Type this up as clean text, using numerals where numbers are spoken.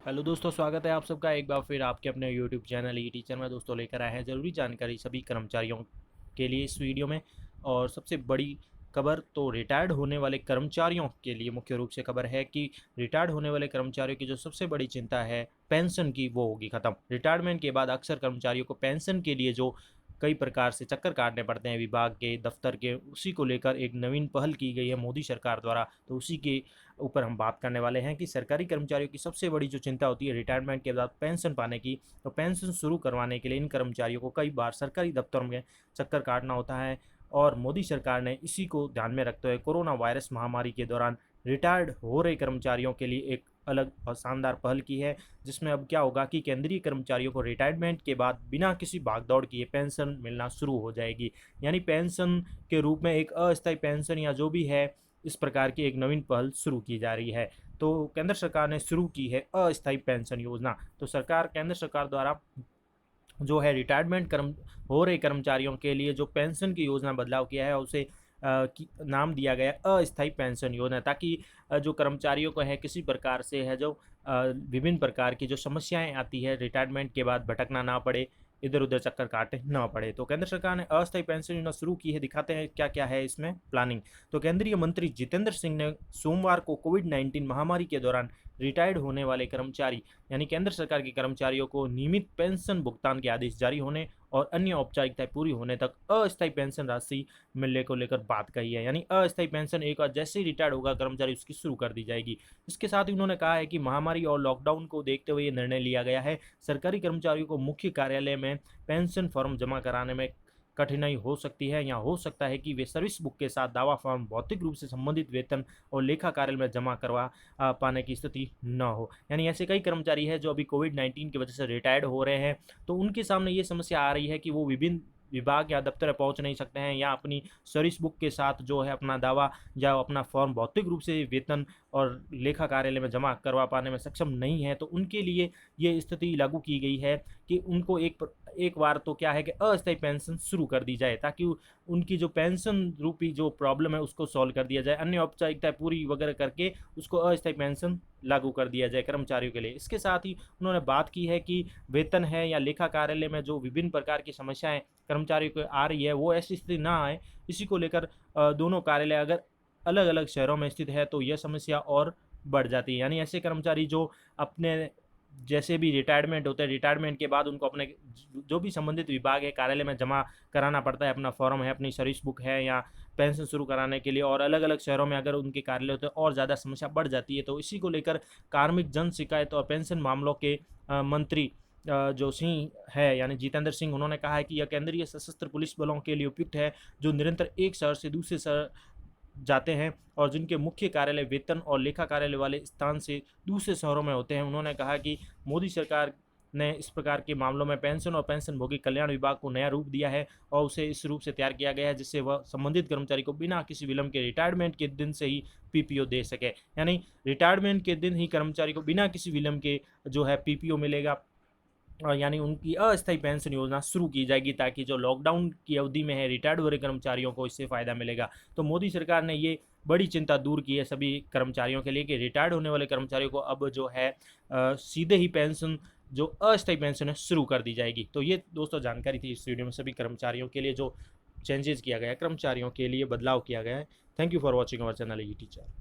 Hello दोस्तों, स्वागत है आप सबका एक बार फिर आपके अपने यूट्यूब चैनल ई टीचर में। दोस्तों लेकर आए हैं ज़रूरी जानकारी सभी कर्मचारियों के लिए इस वीडियो में। और सबसे बड़ी खबर तो रिटायर्ड होने वाले कर्मचारियों के लिए मुख्य रूप से खबर है कि रिटायर्ड होने वाले कर्मचारियों की जो सबसे बड़ी चिंता है पेंशन की, वो होगी ख़त्म। रिटायरमेंट के बाद अक्सर कर्मचारियों को पेंशन के लिए जो कई प्रकार से चक्कर काटने पड़ते हैं विभाग के, दफ्तर के, उसी को लेकर एक नवीन पहल की गई है मोदी सरकार द्वारा। तो उसी के ऊपर हम बात करने वाले हैं कि सरकारी कर्मचारियों की सबसे बड़ी जो चिंता होती है रिटायरमेंट के बाद पेंशन पाने की। तो पेंशन शुरू करवाने के लिए इन कर्मचारियों को कई बार सरकारी दफ्तरों में चक्कर काटना होता है। और मोदी सरकार ने इसी को ध्यान में रखते हुए कोरोना वायरस महामारी के दौरान रिटायर्ड हो रहे कर्मचारियों के लिए एक अलग और शानदार पहल की है, जिसमें अब क्या होगा कि केंद्रीय कर्मचारियों को रिटायरमेंट के बाद बिना किसी भागदौड़ किए पेंशन मिलना शुरू हो जाएगी। यानी पेंशन के रूप में एक अस्थायी पेंशन या जो भी है, इस प्रकार की एक नवीन पहल शुरू की जा रही है। तो केंद्र सरकार ने शुरू की है अस्थायी पेंशन योजना। तो केंद्र सरकार द्वारा जो है रिटायरमेंट हो रहे कर्मचारियों के लिए जो पेंशन की योजना बदलाव किया है, उसे नाम दिया गया अस्थायी पेंशन योजना, ताकि जो कर्मचारियों को है किसी प्रकार से है जो विभिन्न प्रकार की जो समस्याएं आती है रिटायरमेंट के बाद भटकना ना पड़े, इधर उधर चक्कर काटने ना पड़े। तो केंद्र सरकार ने अस्थायी पेंशन योजना शुरू की है। दिखाते हैं क्या क्या है इसमें प्लानिंग। तो केंद्रीय मंत्री जितेंद्र सिंह ने सोमवार को कोविड-19 महामारी के दौरान रिटायर्ड होने वाले कर्मचारी यानी केंद्र सरकार के कर्मचारियों को नियमित पेंशन भुगतान के आदेश जारी होने और अन्य औपचारिकताएं पूरी होने तक अस्थायी पेंशन राशि मिलने को लेकर बात कही है। यानी अस्थायी पेंशन एक बार जैसे ही रिटायर्ड होगा कर्मचारी, उसकी शुरू कर दी जाएगी। इसके साथ ही उन्होंने कहा है कि महामारी और लॉकडाउन को देखते हुए ये निर्णय लिया गया है। सरकारी कर्मचारियों को मुख्य कार्यालय में पेंशन फॉर्म जमा कराने में कठिनाई हो सकती है, या हो सकता है कि वे सर्विस बुक के साथ दावा फॉर्म भौतिक रूप से संबंधित वेतन और लेखा कार्यालय में जमा करवा पाने की स्थिति न हो। यानी ऐसे कई कर्मचारी हैं जो अभी कोविड-19 की वजह से रिटायर्ड हो रहे हैं, तो उनके सामने ये समस्या आ रही है कि वो विभिन्न विभाग या दफ्तर पहुंच नहीं सकते हैं, या अपनी सर्विस बुक के साथ जो है अपना दावा या अपना फॉर्म भौतिक रूप से वेतन और लेखा कार्यालय में जमा करवा पाने में सक्षम नहीं है। तो उनके लिए ये स्थिति लागू की गई है कि उनको एक बार तो क्या है कि अस्थायी पेंशन शुरू कर दी जाए, ताकि उनकी जो पेंशन रूपी जो प्रॉब्लम है उसको सॉल्व कर दिया जाए। अन्य औपचारिकताएं पूरी वगैरह करके उसको अस्थायी पेंशन लागू कर दिया जाए कर्मचारियों के लिए। इसके साथ ही उन्होंने बात की है कि वेतन है या लेखा कार्यालय में जो विभिन्न प्रकार की समस्याएं कर्मचारियों को आ रही है, वो ऐसी स्थिति ना आए। इसी को लेकर दोनों कार्यालय अगर अलग अलग शहरों में स्थित है तो यह समस्या और बढ़ जाती है। यानी ऐसे कर्मचारी जो अपने जैसे भी रिटायरमेंट होते हैं, रिटायरमेंट के बाद उनको अपने जो भी संबंधित विभाग है कार्यालय में जमा कराना पड़ता है, अपना फॉर्म है, अपनी सर्विस बुक है, या पेंशन शुरू कराने के लिए, और अलग अलग शहरों में अगर उनके कार्यालय होते हैं और ज़्यादा समस्या बढ़ जाती है। तो इसी को लेकर कार्मिक जन शिकायत और पेंशन मामलों के मंत्री जो सिंह है यानी जितेंद्र सिंह, उन्होंने कहा है कि यह केंद्रीय सशस्त्र पुलिस बलों के लिए उपयुक्त है, जो निरंतर एक शहर से दूसरे शहर जाते हैं और जिनके मुख्य कार्यालय वेतन और लेखा कार्यालय वाले स्थान से दूसरे शहरों में होते हैं। उन्होंने कहा कि मोदी सरकार ने इस प्रकार के मामलों में पेंशन और पेंशनभोगी कल्याण विभाग को नया रूप दिया है, और उसे इस रूप से तैयार किया गया है जिससे वह संबंधित कर्मचारी को बिना किसी विलंब के रिटायरमेंट के दिन से ही पीपीओ दे सके। यानी रिटायरमेंट के दिन ही कर्मचारी को बिना किसी विलंब के जो है पीपीओ मिलेगा, और यानी उनकी अस्थायी पेंशन योजना शुरू की जाएगी, ताकि जो लॉकडाउन की अवधि में है रिटायर्ड हो रहे कर्मचारियों को इससे फ़ायदा मिलेगा। तो मोदी सरकार ने ये बड़ी चिंता दूर की है सभी कर्मचारियों के लिए कि रिटायर्ड होने वाले कर्मचारियों को अब जो है सीधे ही पेंशन, जो अस्थायी पेंशन है, शुरू कर दी जाएगी। तो ये दोस्तों जानकारी थी इस वीडियो में सभी कर्मचारियों के लिए जो चेंजेस किया गया है, कर्मचारियों के लिए बदलाव किया गया है। Thank you for watching our channel E teacher.